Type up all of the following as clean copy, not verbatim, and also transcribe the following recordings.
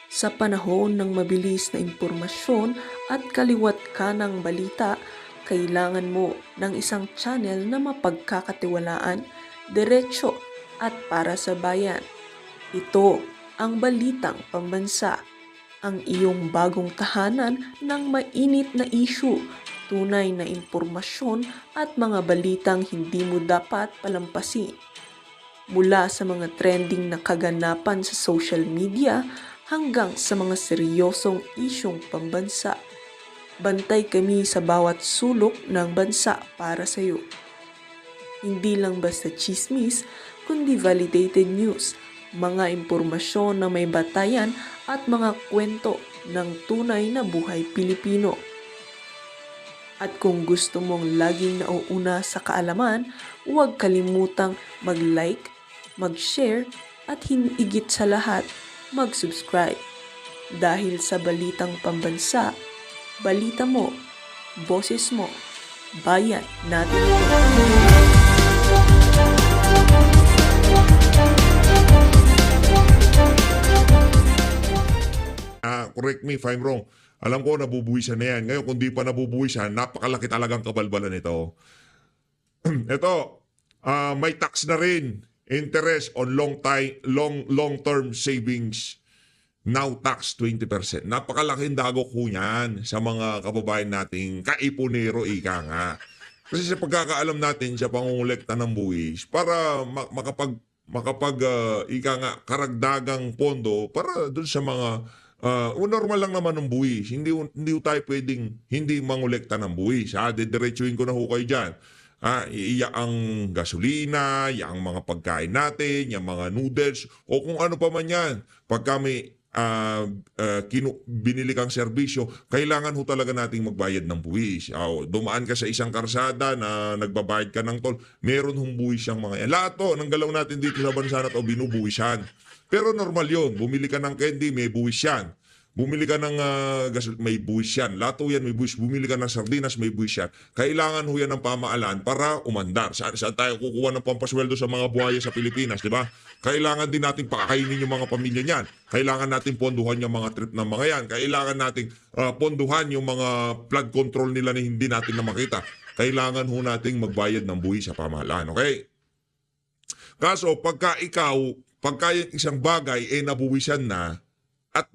Sa panahon ng mabilis na impormasyon at kaliwat kanang balita, kailangan mo ng isang channel na mapagkakatiwalaan, diretsyo at para sa bayan. Ito ang Balitang Pambansa, ang iyong bagong tahanan ng mainit na issue, tunay na impormasyon at mga balitang hindi mo dapat palampasin. Mula sa mga trending na kaganapan sa social media hanggang sa mga seryosong isyong pambansa. Bantay kami sa bawat sulok ng bansa para sa iyo. Hindi lang basta chismis, kundi validated news, mga impormasyon na may batayan at mga kwento ng tunay na buhay Pilipino. At kung gusto mong laging nauuna sa kaalaman, huwag kalimutang mag-like, mag-share at higit sa lahat, mag-subscribe. Dahil sa Balitang Pambansa, balita mo, boses mo, bayan natin ito. Correct me if I'm wrong. Alam ko nabubuwisan na yan. Ngayon kung di pa nabubuwisan, napakalaki talagang kabalbalan ito. Ito, may tax na rin. Interest on long-term savings. Now tax 20%. Napakalaking dagok ho niyan sa mga kababayan nating kaipunero ika nga. Kasi sa pagkakaalam natin sa pangungulekta ng buwis para ika nga karagdagang pondo para dun sa mga normal lang naman ng buwis. Hindi tayo pwedeng hindi mangolekta ng buwis. Didiretsuhin ko na ho kayo dyan. Iya ang gasolina, iya ang mga pagkain natin, yung mga noodles, o kung ano pa man yan. Pag kami binili kang serbisyo, kailangan ho talaga nating magbayad ng buwis. Dumaan ka sa isang karsada na nagbabayad ka ng toll, meron hong buwis yung mga yan. Lahat to, ng galaw natin dito sa bansa na to, binubuwisan. Pero normal yun. Bumili ka ng candy, may buwis yan. Bumili ka ng may buwis yan. Lahat yan may buwis. Bumili ka ng sardinas, may buwis yan. Kailangan ho yan ng pamahalaan para umandar. Saan tayo kukuha ng pampasweldo sa mga buhaya sa Pilipinas, di ba? Kailangan din natin pakakainin yung mga pamilya niyan. Kailangan natin ponduhan yung mga trip ng mga yan. Kailangan natin ponduhan yung mga flood control nila na hindi natin na makita. Kailangan ho nating magbayad ng buwis sa pamahalaan, okay? Kaso pagka yung isang bagay nabuwisan na at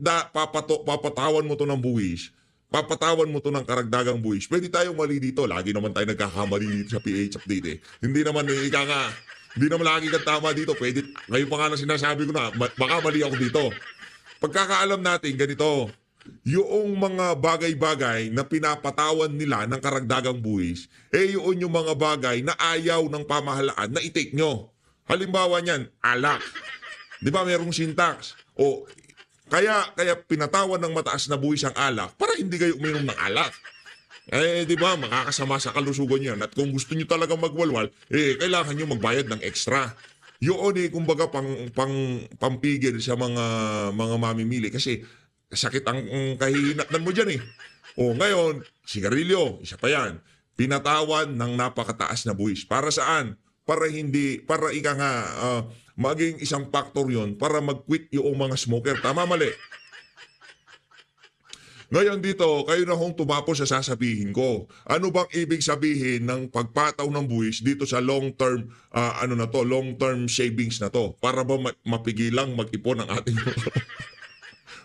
papatawan mo to ng buwis, papatawan mo to ng karagdagang buwis, pwede tayong mali dito. Lagi naman tayo nagkakamali dito sa PH update eh. Hindi naman hindi naman lagi kang tama dito. Pwede, ngayon pa nga na sinasabi ko na, baka mali ako dito. Pagkakaalam natin, ganito, yung mga bagay-bagay na pinapatawan nila ng karagdagang buwis, yun yung mga bagay na ayaw ng pamahalaan na i-take nyo. Halimbawa niyan, alak. Di ba merong syntax? O kaya pinatawan ng mataas na buwis ang alak para hindi kayo uminom ng alak. Di ba, makakasama sa kalusugan yan. At kung gusto nyo talagang magwalwal, kailangan nyo magbayad ng extra. Yun kumbaga pampigil sa mga mamimili kasi sakit ang kahihinatnan mo dyan eh. O ngayon, sigarilyo, isa pa yan. Pinatawan ng napakataas na buwis. Para saan? Para ika nga maging isang factor yon para mag-quit yung mga smoker. Tama, mali? Ngayon dito, kayo na hong tumapos sa sasabihin ko. Ano bang ibig sabihin ng pagpataw ng buwis dito sa long-term long-term savings na to? Para ba mapigilang mag-ipon ang ating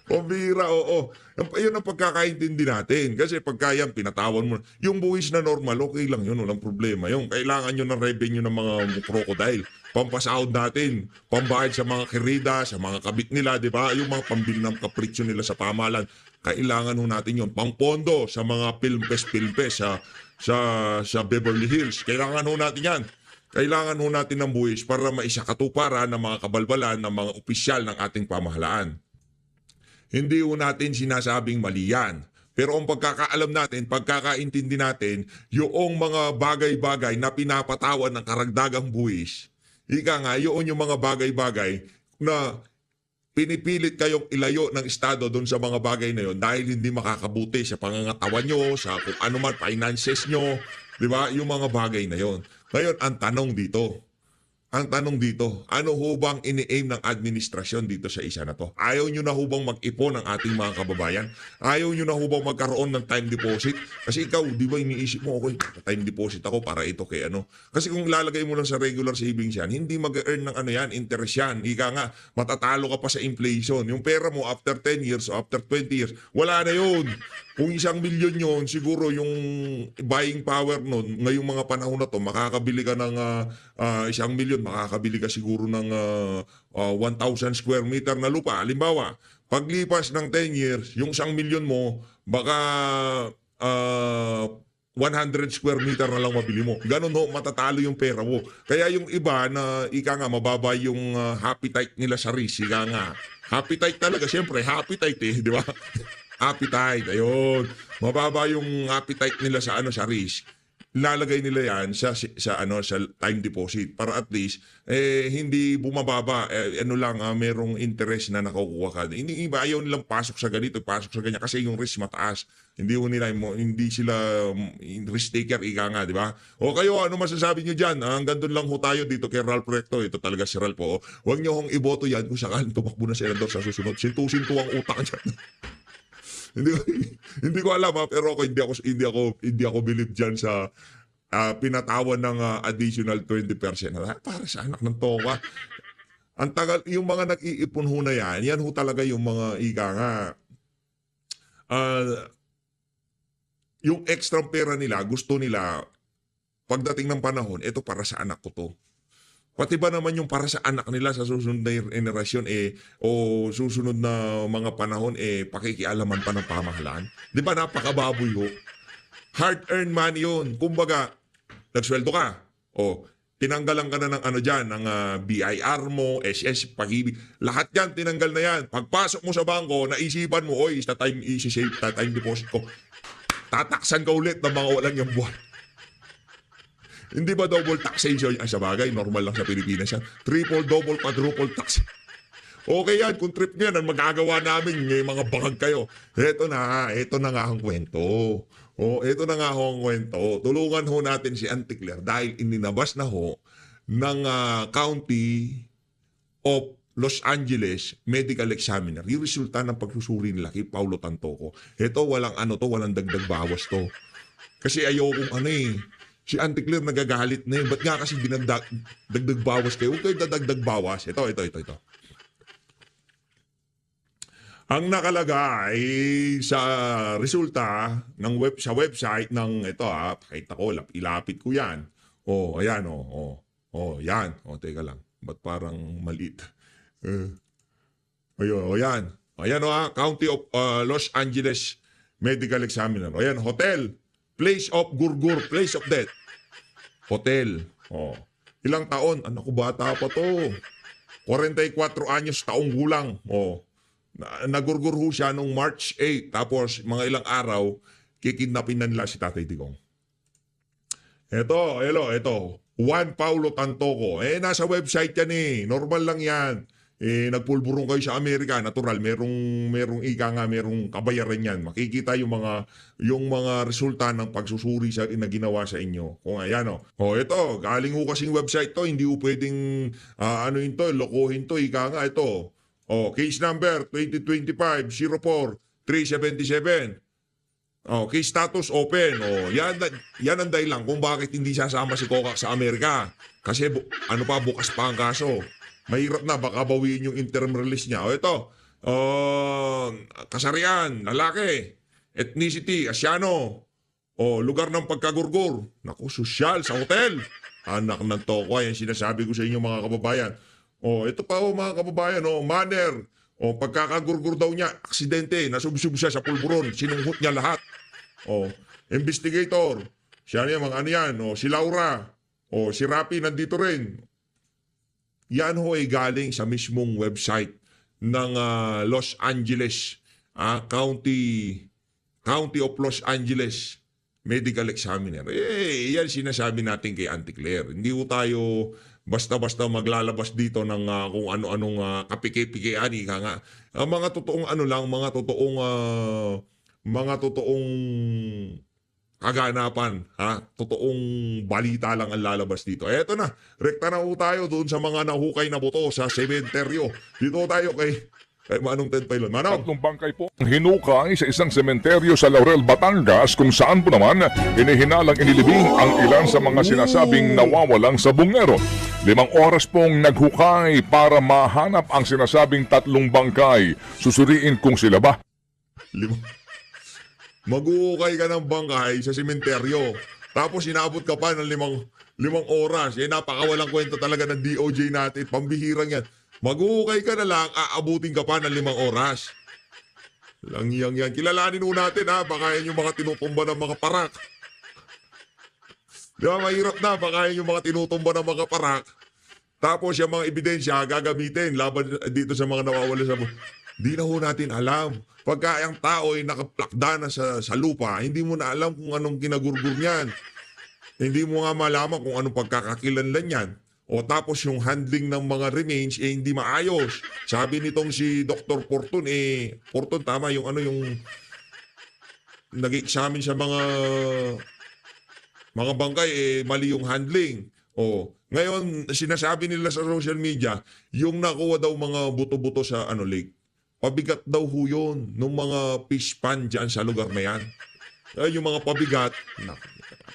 pambira, oo. Yun ang pagkakaintindi natin. Kasi pagka yan, pinatawan mo. Yung buwis na normal, okay lang yun. Walang problema. Yung kailangan nyo ng revenue ng mga crocodile. Pampasahod natin. Pambayad sa mga kirida, sa mga kabit nila, di ba? Yung mga pambili ng kapritsyo nila sa pamahalan. Kailangan ho natin yun. Pangpondo sa mga pilmpes sa Beverly Hills. Kailangan ho natin yan. Kailangan ho natin ng buwis para maisakatuparan ng mga kabalbalan ng mga opisyal ng ating pamahalaan. Hindi ho natin sinasabing mali yan. Pero ang pagkakaalam natin, pagkakaintindi natin, yung mga bagay-bagay na pinapatawan ng karagdagang buwis, ika nga, yun yung mga bagay-bagay na pinipilit kayong ilayo ng Estado doon sa mga bagay na yun dahil hindi makakabuti sa pangangatawan nyo, sa kung ano man, finances nyo, di ba? Yung mga bagay na yun. Ngayon, ang tanong dito, Ang tanong dito, ano ho bang ini-aim ng administrasyon dito sa isa na to? Ayaw nyo na ho bang mag-ipon ng ating mga kababayan? Ayaw nyo na ho bang magkaroon ng time deposit? Kasi ikaw, di ba iniisip mo, okay, time deposit ako para ito kay ano? Kasi kung lalagay mo lang sa regular savings yan, hindi mag-earn ng ano yan, interest yan. Ika nga, matatalo ka pa sa inflation. Yung pera mo after 10 years o after 20 years, wala na yun. Kung 1,000,000 yun, siguro yung buying power nun, ngayong mga panahon na to, makakabili ka ng 1,000,000, makakabili ka siguro ng 1,000 square meter na lupa. Halimbawa, paglipas ng 10 years, yung 1,000,000 mo, baka 100 square meter na lang mabili mo. Ganun ho, matatalo yung pera mo. Kaya yung iba na ika nga mababa yung appetite nila sa risk, ika nga. Appetite talaga, siyempre, appetite di ba? Appetite, ayun. Mababa yung appetite nila sa ano sa risk. Lalagay nila yan sa time deposit para at least hindi bumababa ano lang merong interest na nakukuha ka. Hindi iba ayaw nilang pasok sa ganito, pasok sa ganyan kasi yung risk mataas. Hindi sila risk taker ika nga, di ba? O kayo ano masasabi niyo diyan? Hanggang doon lang ho tayo dito kay Ralph Recto. Ito talaga si Ralph po. Huwag niyo hong iboto yan kung sakaling tumakbo na senador sa susunod. Sintu-sintu ang utak niyan. hindi ko, hindi ko alam pero ako hindi ako believe diyan sa pinatawan ng additional 20%. Para sa anak ng toka. Ang tagal yung mga nag-iipon ho na yan ho talaga yung mga ika nga yung extra pera nila, gusto nila pagdating ng panahon, ito para sa anak ko to. Pati ba naman yung para sa anak nila sa susunod na generasyon o susunod na mga panahon pakikialaman pa ng pamahalaan? Di ba napakababoy ho? Hard-earned money yun. Kumbaga, nagsweldo ka. O, tinanggalan ka na ng ano dyan, ng BIR mo, SS, pag-ibig. Lahat yan, tinanggal na yan. Pagpasok mo sa bangko, naisipan mo, oy, time deposit ko. Tataksan ka ulit ng mga walang yung buwan. Hindi ba double taxation? Sa bagay, normal lang sa Pilipinas yan. Triple, double, quadruple tax. Okay yan, kung trip nyo yan, ang magagawa namin, mga bangag kayo. Ito na nga ang kwento. Ito na nga ang kwento. Tulungan ho natin si Auntie Claire dahil ininabas na ho ng County of Los Angeles Medical Examiner. Yung resulta ng pagsusuri nila kay Paulo Tantoco. Ito, walang dagdag bawas to. Kasi ayokong si Auntie Claire nagagalit na yun. Ba't nga kasi dagdag bawas kayo? Huwag kayo dadagdag bawas. Ito. Ang nakalagay sa resulta sa website ng ito pakita ko, ilapit ko yan. Ayan yan. Teka lang. Ba't parang maliit? Ayan. Ayan County of Los Angeles Medical Examiner. Ayan, hotel. Place of gurgur, place of death. Hotel. Ilang taon? Anak ko, bata pa to. 44 anyos, taong gulang. Nagurgur ho siya nung March 8. Tapos, mga ilang araw, kikidnapin na nila si Tatay Digong. Ito. Juan Paulo Tantoco. Nasa website yan Normal lang yan. Nagpulburong kayo sa Amerika, natural, merong kabayaran yan. Makikita yung mga resulta ng pagsusuri na ginawa sa inyo. Kung ayan ito, galing ho kasing website to, hindi ho pwedeng lokohin to, ito. Case number 2025-04-377. Case status open. Yan ang dahilan kung bakit hindi sasama si Kokak sa Amerika. Kasi bukas pa ang kaso. Mahirap na, baka bawiin yung interim release niya. Ito, kasarian, lalaki, ethnicity, Asyano, lugar ng pagkagurgur. Naku, sosyal, sa hotel. Anak ng toko, yan sinasabi ko sa inyo mga kababayan. Ito pa mga kababayan, manner, pagkakagurgur daw niya, aksidente, nasubsub siya sa pulburon, sinungkot niya lahat. Investigator, siya niya, mga yan, si Laura, si Rapi nandito rin. Yan ho ay galing sa mismong website ng Los Angeles County of Los Angeles Medical Examiner. Yan sinasabi natin kay Auntie Claire. Hindi ho tayo basta-basta maglalabas dito ng kung ano-anong kapike-pikean. Mga totoong mga totoong kaganapan, ha? Totoong balita lang ang lalabas dito. Eto na, rekta na ho tayo doon sa mga nahukay na buto sa sementeryo. Dito tayo kay Manong Ted Pailon. Manong! Tatlong bangkay po hinukay sa isang sementeryo sa Laurel, Batangas kung saan po naman inihinalang inilibing ang ilan sa mga sinasabing nawawalang sabungero. 5 oras pong naghukay para mahanap ang sinasabing tatlong bangkay. Susuriin kung sila ba. Mag-uukay ka ng bangkay sa sementeryo. Tapos inabot ka pa ng limang oras. Napakawalang kwenta talaga ng DOJ natin. Pambihirang yan. Mag-uukay ka na lang, aabutin ka pa ng 5 oras. Langyang yan. Kilalanin mo natin ha, baka yan yung mga tinutumba ng mga parak. Di ba, mahirap na, baka yan yung mga tinutumba ng mga parak. Tapos yung mga ebidensya gagamitin laban dito sa mga nawawala sa... Di na ho natin alam. Pagka ang tao ay nakaplakda na sa lupa, hindi mo na alam kung anong kinagurgur niyan. Hindi mo nga malaman kung anong pagkakakilanlan niyan. O tapos yung handling ng mga remains hindi maayos. Sabi nitong si Dr. Porton Porton tama yung nag-examine sa mga bangkay mali yung handling. O ngayon sinasabi nila sa social media yung nakuha daw mga buto-buto sa lake. Pabigat daw ho yun nung mga fish pan dyan sa lugar na yan. Yung mga pabigat,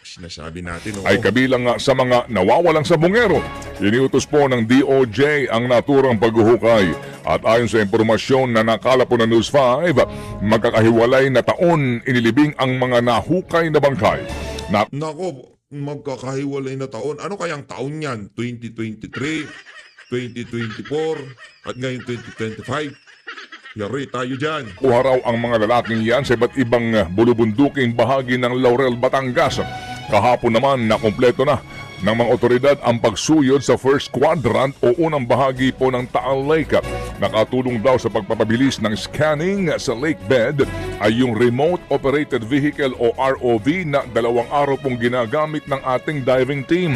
sinasabi natin. Ay kabilang nga sa mga nawawalang sabungero. Iniutos po ng DOJ ang naturang paghuhukay. At ayon sa impormasyon na nakala po ng News 5, magkakahiwalay na taon inilibing ang mga nahukay na bangkay. Nako, magkakahiwalay na taon. Ano kayang taon yan? 2023, 2024, at ngayon 2025? Yari tayo dyan. Kuha raw ang mga lalaking yan sa iba't ibang bulubunduking bahagi ng Laurel, Batangas. Kahapon naman na kumpleto na ng mga otoridad ang pagsuyod sa first quadrant o unang bahagi po ng Taal Lake. Nakatulong daw sa pagpapabilis ng scanning sa lake bed ay yung Remote Operated Vehicle o ROV na 2 araw pong ginagamit ng ating diving team.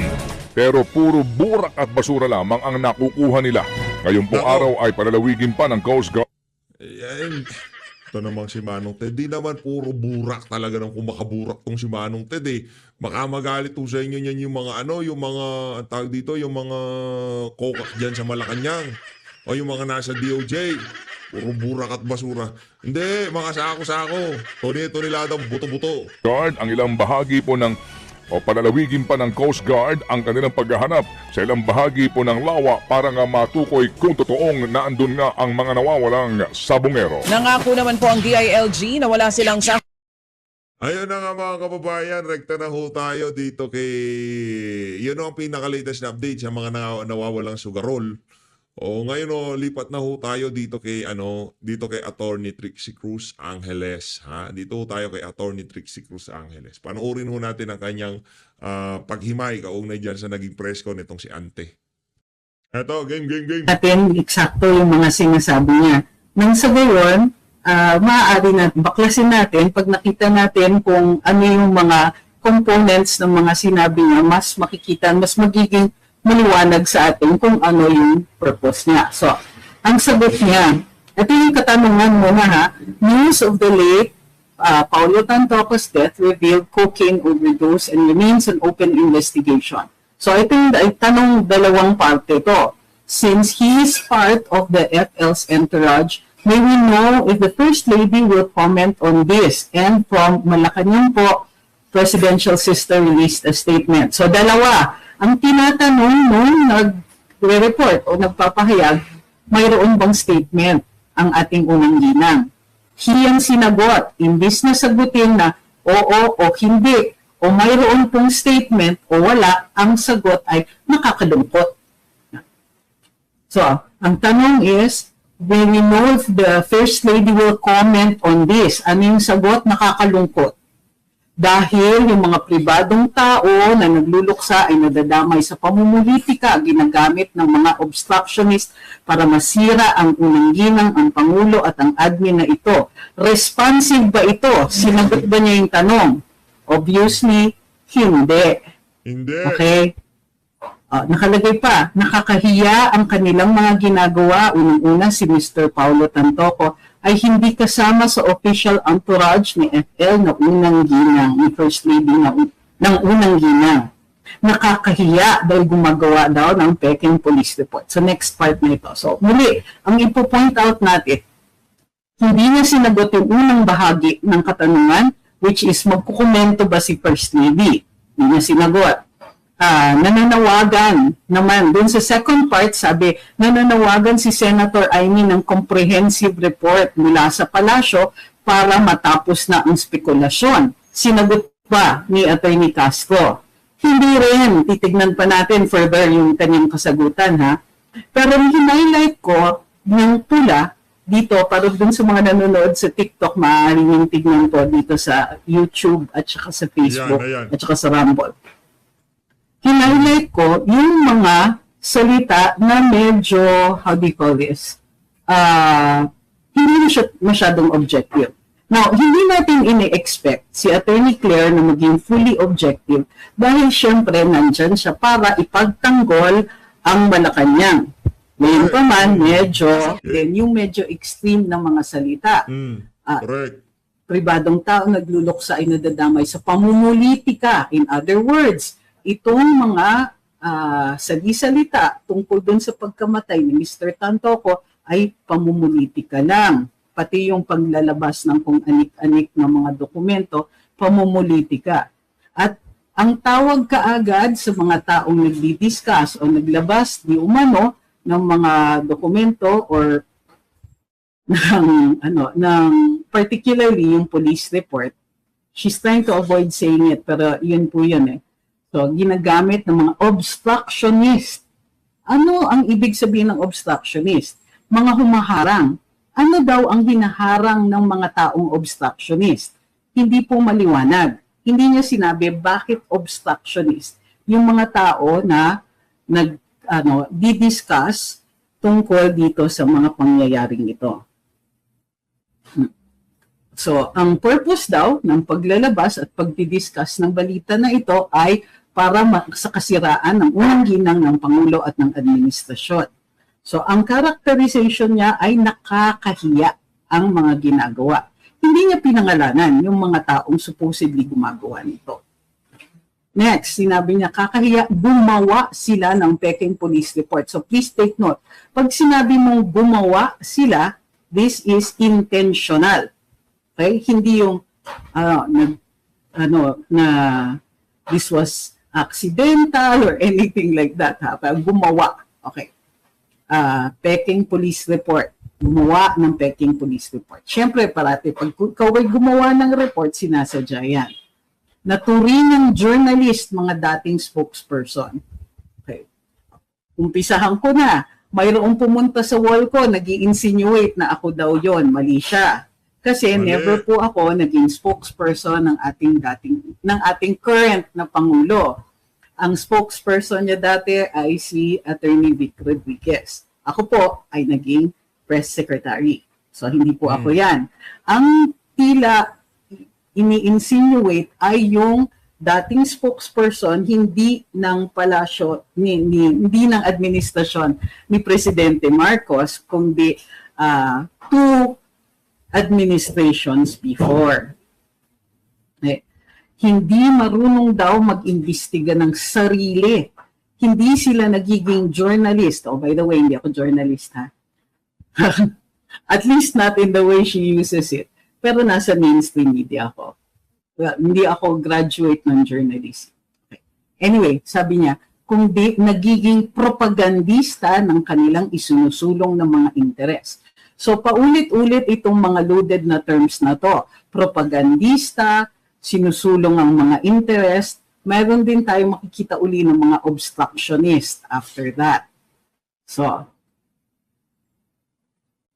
Pero puro burak at basura lamang ang nakukuha nila. Ngayon pong araw ay palalawigin pa ng Coast Guard. Ito namang si Manong Ted. Di naman puro burak talaga ng kumakaburak tong si Manong Ted Baka magalit po sa inyo yan yung mga yung mga tawag dito, yung mga kokak dyan sa Malacanang. O yung mga nasa DOJ. Puro burak at basura. Hindi, mga sako-sako. Toniladang buto-buto. Guard ang ilang bahagi po ng palalawigin pa ng Coast Guard ang kanilang paghahanap sa ilang bahagi po ng lawa para nga matukoy kung totoong naandun nga ang mga nawawalang sabungero. Nangako naman po ang DILG na wala silang Ayun na nga mga kababayan, rekta na ho tayo dito kay... Yun ang pinaka-latest na update sa mga nawawalang sugarol. Ngayon lipat na ho tayo dito kay Attorney Trixie Cruz Angeles, ha. Dito ho tayo kay Attorney Trixie Cruz Angeles. Panoorin ho natin ang kanyang paghimay kaugnay diyan sa naging press con nitong si Ante. Eto, game. Natin eksakto yung mga sinasabi niya. Nang sa gayon, maaari na baklasin natin pag nakita natin kung ano yung mga components ng mga sinabi niya, mas makikita, mas magiging maliwanag sa atin kung ano yung purpose niya. So, ang sagot niya, ito yung katanungan mo na ha, news of the late Paulo Tantocos death revealed cocaine overdose and remains an open investigation. So, ito yung tanong dalawang parte to. Since he is part of the FL's entourage, may we know if the First Lady will comment on this? And from Malacanang po, Presidential Sister released a statement. So, dalawa. Ang tinatanong nung nagre-report o nagpapahayag, mayroon bang statement ang ating unang ginang? Hiyang sinagot, imbis na sagutin na oo o hindi, o mayroon pong statement o wala, ang sagot ay nakakalungkot. So, ang tanong is, will we know if the First Lady will comment on this? Ano yung sagot? Nakakalungkot. Dahil yung mga pribadong tao na nagluluksa ay nadadamay sa pamumulitika, ginagamit ng mga obstructionist para masira ang unang ginang, ang Pangulo at ang admin na ito. Responsive ba ito? Sinagot ba niya yung tanong? Obviously, hindi. Hindi. Okay? Nakalagay pa, nakakahiya ang kanilang mga ginagawa. Unang-una si Mr. Paulo Tantoco ay hindi kasama sa official entourage ni FL na unang ginang, ni First Lady ng unang ginang. Nakakahiya dahil gumagawa daw ng peking police report. So next part na ito. So muli, ang ipo-point out natin, hindi niya sinagot yung unang bahagi ng katanungan, which is magkukomento ba si First Lady. Hindi niya sinagot. Nananawagan naman, dun sa second part, sabi, nananawagan si Senator Amy ng comprehensive report mula sa palasyo para matapos na ang spekulasyon. Sinagot ba ni Attorney Castro? Hindi rin. Titignan pa natin further yung kanyang kasagutan, ha? Pero yung highlight ko ng pula dito, para dun sa mga nanonood sa TikTok, maaari yung tignan ko dito sa YouTube at saka sa Facebook at saka sa Rumble. Highlight ko yung mga salita na medyo, how do you call this, hindi na siya masyadong objective. Now, hindi natin ini-expect si Attorney Claire na maging fully objective dahil syempre nandyan siya para ipagtanggol ang Malacanang. Ngayon pa man, medyo, then yung medyo extreme ng mga salita. Correct. Pribadong tao nagluluksa ay nadadamay sa pamumulitika. In other words, itong mga salita tungkol dun sa pagkamatay ni Mr. Tantoco ay pamumulitika lang. Pati yung paglalabas ng kung anik-anik ng mga dokumento, pamumulitika. At ang tawag kaagad sa mga taong nagdi-discuss o naglabas di umano ng mga dokumento or ng particularly yung police report, she's trying to avoid saying it, pero yun po yun eh. So, ginagamit ng mga obstructionist. Ano ang ibig sabihin ng obstructionist? Mga humaharang. Ano daw ang hinaharang ng mga taong obstructionist? Hindi po maliwanag. Hindi niya sinabi bakit obstructionist. Yung mga tao na di-discuss tungkol dito sa mga pangyayaring ito. So, ang purpose daw ng paglalabas at pagdi-discuss ng balita na ito ay para sa kasiraan ng unang ginang ng Pangulo at ng administrasyon. So, ang characterization niya ay nakakahiya ang mga ginagawa. Hindi niya pinangalanan yung mga taong supposedly gumagawa nito. Next, sinabi niya, kakahiya, gumawa sila ng peking police report. So, please take note. Pag sinabi mong gumawa sila, this is intentional. Okay? Hindi yung this was accidental or anything like that. Ha? Gumawa. Okay. Peking police report. Gumawa ng peking police report. Siyempre, parati, pag ikaw ay gumawa ng report, sinasadya yan. Naturingang journalist, mga dating spokesperson. Okay. Umpisahan ko na. Mayroong pumunta sa wall ko, nag-i-insinuate na ako daw yon. Mali siya. Kasi never po ako naging spokesperson ng ating current na Pangulo. Ang spokesperson niya dati ay si Attorney Vic Rodriguez. Ako po ay naging press secretary. So hindi po ako yan. Ang tila ini-insinuate ay yung dating spokesperson hindi ng palasyo, hindi ng administrasyon ni Presidente Marcos, kundi two administrations before. Hindi marunong daw mag-imbestiga ng sarili. Hindi sila nagiging journalist. Oh, by the way, hindi ako journalist, ha? At least not in the way she uses it. Pero nasa mainstream media ako. Well, hindi ako graduate ng journalism. Okay. Anyway, sabi niya, kung di nagiging propagandista ng kanilang isinusulong ng mga interes. So paulit-ulit itong mga loaded na terms na to. Propagandista, sinusulong ang mga interest. Meron din tayo makikita uli ng mga obstructionist after that. So,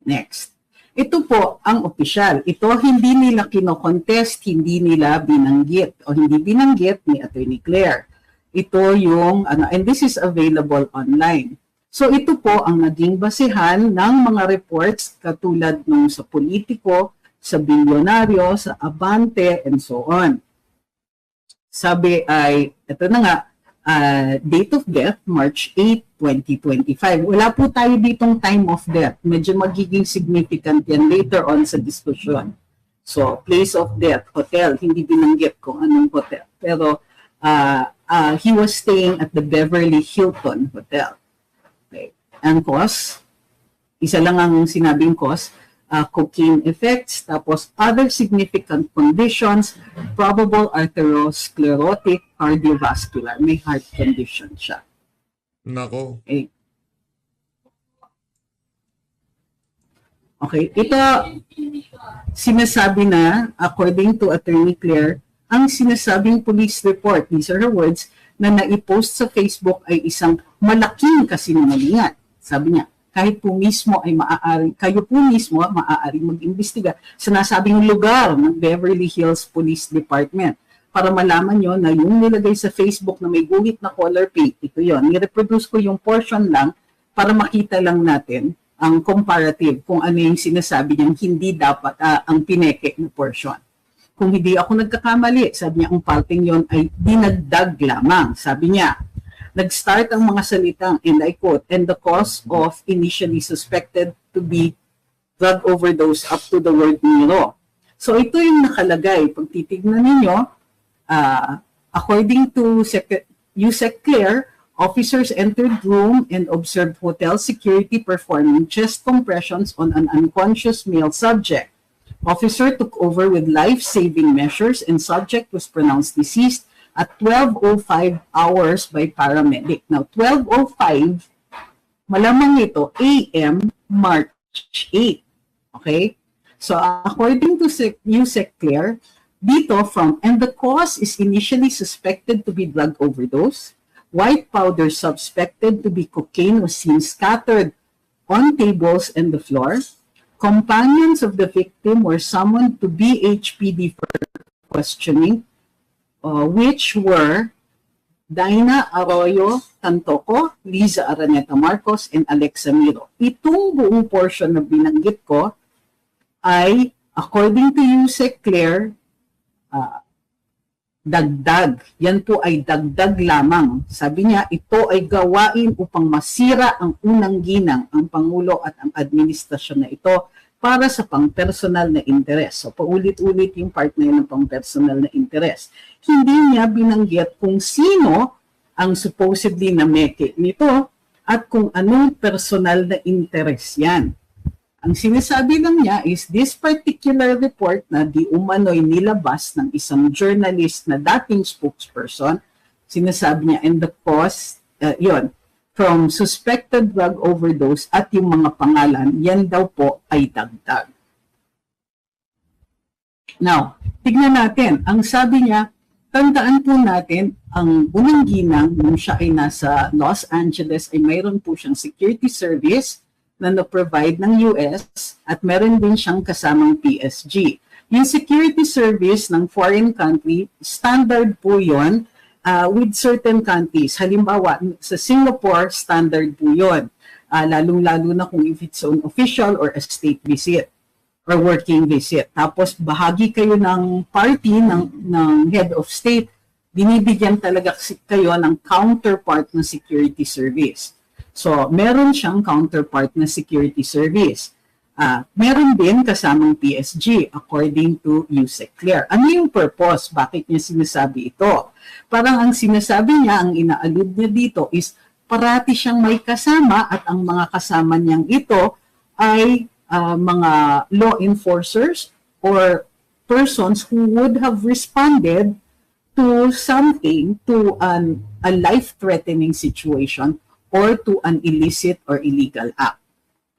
next. Ito po ang opisyal. Ito hindi nila kino-contest, hindi nila binanggit o hindi binanggit ni Attorney Claire. Ito yung, and this is available online. So ito po ang naging basehan ng mga reports katulad nung sa Politico, sa Bilyonaryo, sa Abante, and so on. Sabi ay, ito na nga, Date of death, March 8, 2025. Wala po tayo ditong time of death. Medyo magiging significant yan later on sa discussion. So, place of death, hotel, hindi binanggit kung anong hotel. Pero he was staying at the Beverly Hilton Hotel. Okay. Ang cause, isa lang ang sinabing cause, cocaine effects, tapos other significant conditions, probable arteriosclerotic cardiovascular, may heart condition siya. Nako. Okay, ito sinasabi na, according to Attorney Claire, ang sinasabing police report, these are her words, na naipost sa Facebook ay isang malaking kasinungalingan. Sabi niya, kahit po mismo ay kayo po mismo maaaring mag-imbestiga sa nasabing lugar ng Beverly Hills Police Department para malaman nyo na yung nilagay sa Facebook na may guhit na color pink, ito yon. Nireproduce ko yung portion lang para makita lang natin ang comparative kung ano yung sinasabi niyang hindi dapat ang pineke na portion. Kung hindi ako nagkakamali, sabi niya ang parting yon ay dinagdag lamang. Sabi niya, nag-start ang mga salitang, and I quote, and the cause of initially suspected to be drug overdose up to the word neuro. So ito yung nakalagay. Pag titignan ninyo, according to Yusek Claire, officers entered room and observed hotel security performing chest compressions on an unconscious male subject. Officer took over with life-saving measures and subject was pronounced deceased at 12:05 hours by paramedic. Now, 12:05, malamang ito, AM, March 8. Okay? So, according to Yusek Claire, dito and the cause is initially suspected to be drug overdose. White powder suspected to be cocaine was seen scattered on tables and the floor. Companions of the victim were summoned to BHPD for questioning, which were Daina Arroyo Tantoco, Liza Araneta Marcos, and Alexa Miro. Itong buong portion na binanggit ko ay, according to Yusek Claire, dagdag. Yan po ay dagdag lamang. Sabi niya, ito ay gawain upang masira ang unang ginang, ang Pangulo at ang administrasyon na ito para sa pang-personal na interes. So, paulit-ulit yung part na yun ng pang-personal na interes. Hindi niya binanggit kung sino ang supposedly na meke nito at kung anong personal na interes yan. Ang sinasabi lang niya is this particular report na di umano'y nilabas ng isang journalist na dating spokesperson, sinasabi niya, and the cause, from suspected drug overdose at yung mga pangalan, yan daw po ay dagdag. Now, tignan natin. Ang sabi niya, tandaan po natin, ang unang ginang, nung siya ay nasa Los Angeles, ay mayroon po siyang security service na na-provide ng US at meron din siyang kasamang PSG. Yung security service ng foreign country, standard po yun with certain countries. Halimbawa, sa Singapore, standard po yun. Lalong-lalo na kung if it's an official or a state visit or working visit. Tapos bahagi kayo ng party ng head of state, binibigyan talaga kayo ng counterpart ng security service. So, meron siyang counterpart na security service. Meron din kasamang PSG according to Yusek Claire. Ano yung purpose? Bakit niya sinasabi ito? Parang ang sinasabi niya, ang inaalud niya dito is parati siyang may kasama at ang mga kasama niyang ito ay mga law enforcers or persons who would have responded to something, to a life-threatening situation or to an illicit or illegal act.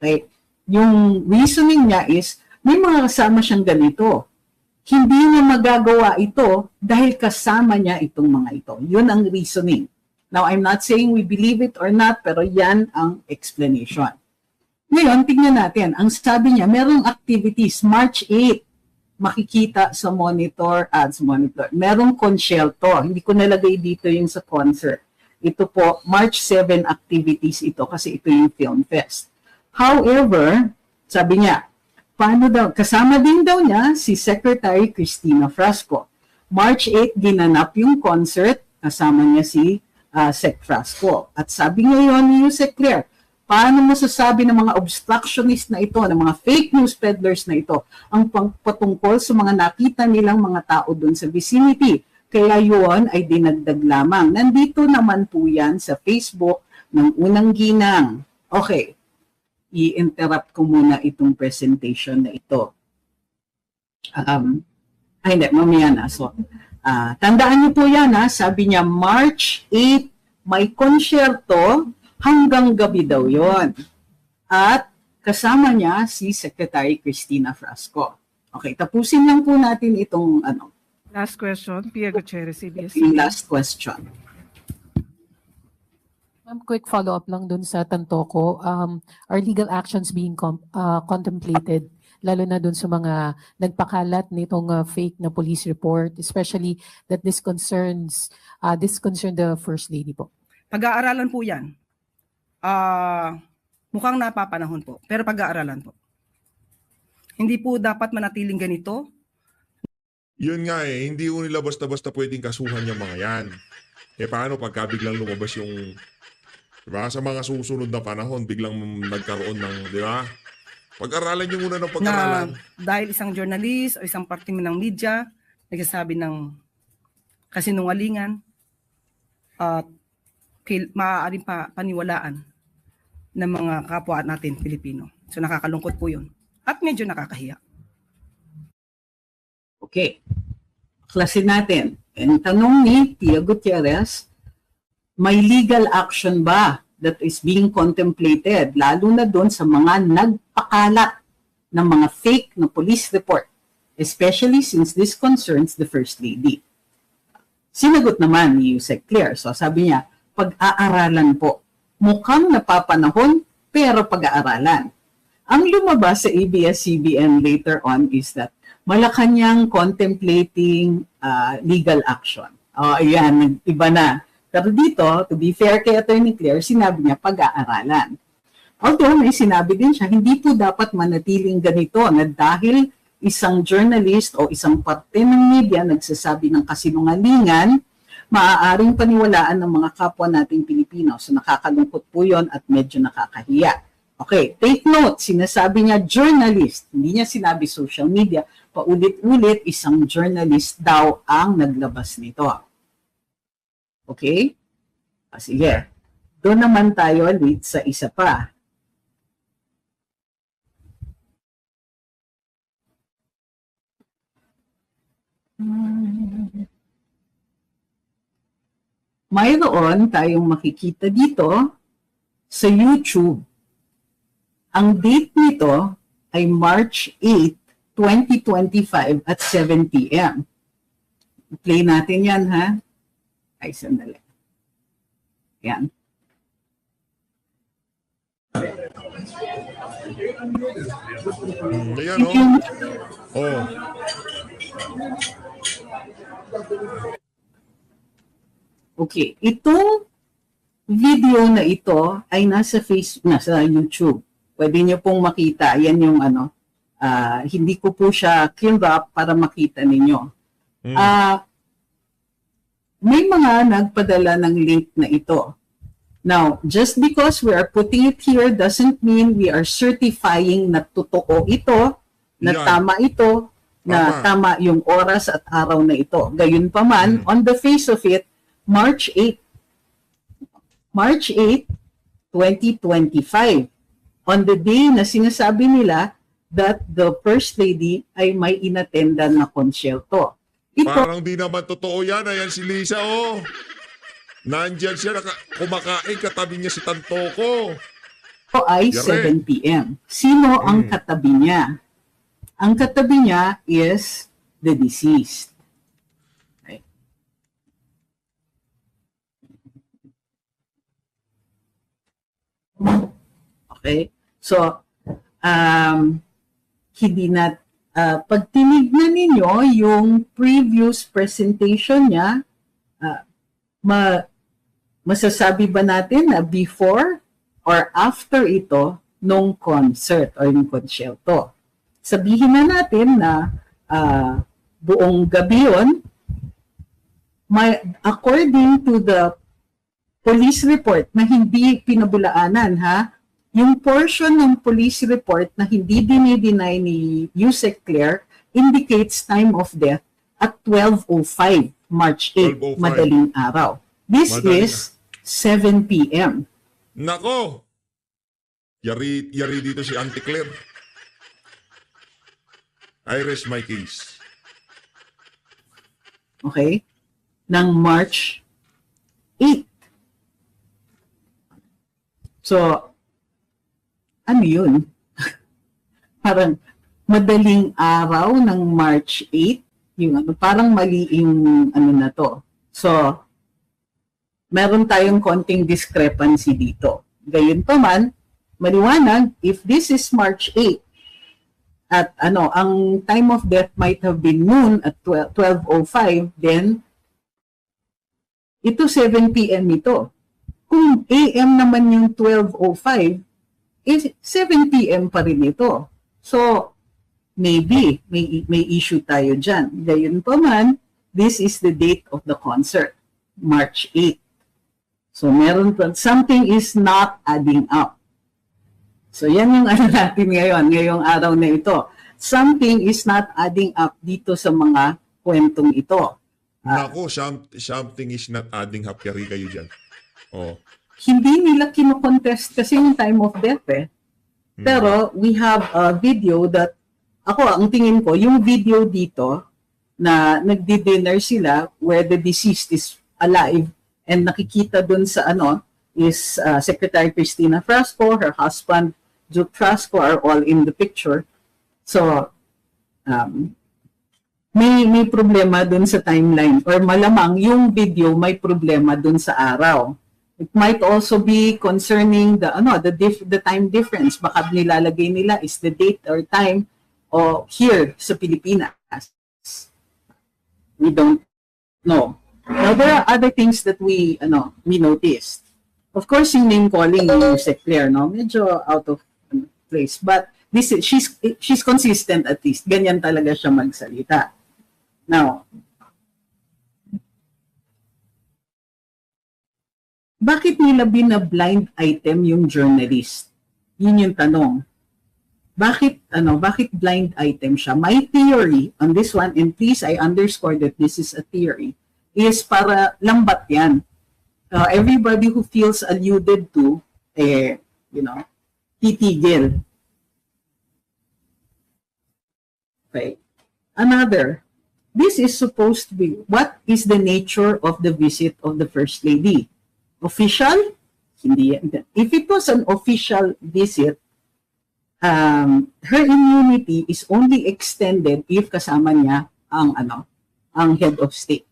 Okay? Yung reasoning niya is, may mga kasama siyang ganito. Hindi niya magagawa ito dahil kasama niya itong mga ito. Yun ang reasoning. Now, I'm not saying we believe it or not, pero yan ang explanation. Ngayon, tignan natin. Ang sabi niya, merong activities, March 8, makikita sa monitor, ads monitor. Merong concierto. Hindi ko nalagay dito yung sa concert. Ito po, March 7 activities ito kasi ito yung Film Fest. However, sabi niya, paano daw, kasama din daw niya si Secretary Cristina Frasco. March 8, ginanap yung concert, kasama niya si Sec Frasco. At sabi ngayon ni Yusek Claire, paano masasabi ng mga obstructionist na ito, ng mga fake news peddlers na ito, ang patungkol sa mga nakita nilang mga tao doon sa vicinity? Kaya yun ay dinagdag lamang. Nandito naman po yan sa Facebook ng Unang Ginang. Okay, i-interrupt ko muna itong presentation na ito. Hindi, mamaya na. So, tandaan niyo po yan, sabi niya, March 8, may konsyerto, hanggang gabi daw yon. At kasama niya si Secretary Cristina Frasco. Okay, tapusin lang po natin itong Last question, Pia Gutierrez, CBS. yung last question. Ma'am, quick follow-up lang dun sa tanto ko. Are legal actions being contemplated, lalo na dun sa mga nagpakalat nitong fake na police report, especially that this concern the First Lady po? Pag-aaralan po yan. Mukhang napapanahon po, pero pag-aaralan po. Hindi po dapat manatiling ganito. Yun nga hindi ko nila basta-basta pwedeng kasuhan yung mga yan. Paano pagka biglang lumabas yung, diba, sa mga susunod na panahon, biglang nagkaroon ng, diba? Pag-aralan nyo muna ng pag-aralan. Na dahil isang journalist o isang parte ng media, nagsasabi ng kasinungalingan at maaaring paniwalaan ng mga kapwa natin Pilipino. So nakakalungkot po yun. At medyo nakakahiya. Okay. Klasin natin. Ang tanong ni Pia Gutierrez, may legal action ba that is being contemplated, lalo na doon sa mga nagpakalat ng mga fake na police report, especially since this concerns the First Lady? Sinagot naman ni Yusek Claire. So sabi niya, pag-aaralan po. Mukhang napapanahon, pero pag-aaralan. Ang lumabas sa ABS-CBN later on is that Malacanang contemplating legal action. Ayan, iba na. Pero dito, to be fair kay Attorney Claire, sinabi niya pag-aaralan. Although may sinabi din siya, hindi po dapat manatiling ganito na dahil isang journalist o isang parte ng media nagsasabi ng kasinungalingan, maaaring paniwalaan ng mga kapwa nating Pilipino. So nakakalungkot po yun at medyo nakakahiya. Okay, take note, sinasabi niya journalist, hindi niya sinabi social media, paulit-ulit isang journalist daw ang naglabas nito. Okay? Sige, doon naman tayo ulit sa isa pa. Mayroon tayong makikita dito sa YouTube. Ang date nito ay March 8, 2025 at 7 p.m. Play natin yan, ha? Ay, sandali. Yan. Ayan, oh. Okay, itong video na ito ay nasa YouTube. Pwede niyo pong makita. Yan yung hindi ko po siya cleaned up para makita ninyo. May mga nagpadala ng link na ito. Now, just because we are putting it here doesn't mean we are certifying na totoo ito, na Yan. tama ito, na tama yung oras at araw na ito. Gayunpaman, on the face of it, March 8, 2025. On the day na sinasabi nila that the First Lady ay may inattendan na konsyerto. Ito Parang di naman totoo yan. Ayan si Lisa, oh. Nandyan siya, kumakain, katabi niya si Tantoko. ay Yare. 7 p.m. Sino ang katabi niya? Ang katabi niya is the deceased. Okay. Okay. So, hindi na, pag tinignan ninyo yung previous presentation niya, masasabi ba natin na before or after ito nung concert or yung konsyerto? Sabihin na natin na buong gabi yun, according to the police report na hindi pinabulaanan, ha? Yung portion ng police report na hindi dinideny ni Yusek Claire indicates time of death at 12:05, March 8, 12:05. madaling araw. This Madaling is 7 p.m. Nako! Yari dito si Auntie Claire. I rest my case. Okay? Ng March 8. So, ano yun? Parang madaling araw ng March 8, yung ano, parang maliing ano na to. So, meron tayong konting discrepancy dito. Gayunpaman, maliwanag, if this is March 8, at ano, ang time of death might have been noon at 12:05, then ito 7 p.m. ito. Kung AM naman yung 12:05, is 7 p.m. pa rin ito. So, maybe may issue tayo dyan. Gayon pa man, this is the date of the concert, March 8. So, meron pa, something is not adding up. So, yan yung ano natin ngayon, ngayong araw na ito. Something is not adding up dito sa mga kwentong ito. Nako, something is not adding up. Yari kayo dyan. Oh. Hindi nila kino-contest kasi yung time of death eh. Pero we have a video that, ako ang tingin ko, yung video dito na nagdi-dinner sila where the deceased is alive and nakikita dun sa ano is Secretary Cristina Frasco, her husband Duke Frasco are all in the picture. So, may problema dun sa timeline or malamang yung video may problema dun sa araw. It might also be concerning the time difference. Baka nilalagay nila is the date or time o here sa Pilipinas. We don't know. Now there are other things that we noticed. Of course, yung name calling ni Yusek Claire, no, medyo out of place. But this is, she's consistent at least. Ganyan talaga siya magsalita. Now, bakit nila bina-blind item yung journalist? Yun yung tanong. Bakit blind item siya? My theory on this one, and please I underscore that this is a theory, is para lambat yan. Everybody who feels alluded to, titigil. Okay. Another, this is supposed to be, what is the nature of the visit of the First Lady? Official? Hindi yan. If it was an official visit, her immunity is only extended if kasama niya ang head of state.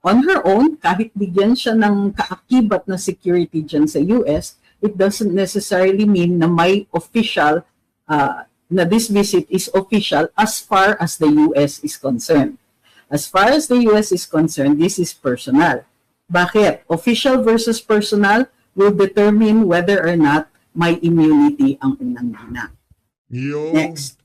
On her own, kahit bigyan siya ng kaakibat na security dyan sa US, it doesn't necessarily mean na may official, na this visit is official as far as the US is concerned. As far as the US is concerned, this is personal. Bakit? Official versus personal will determine whether or not may immunity ang unang-una. Next.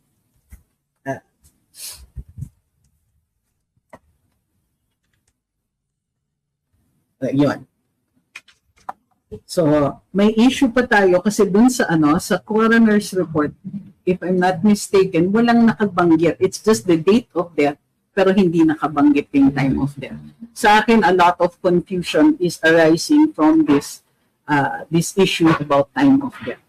Yun. So, may issue pa tayo kasi dun sa sa coroner's report, if I'm not mistaken, walang nakabanggit. It's just the date of death, pero hindi nakabanggit yung time of death. Sa akin, a lot of confusion is arising from this issue about time of death.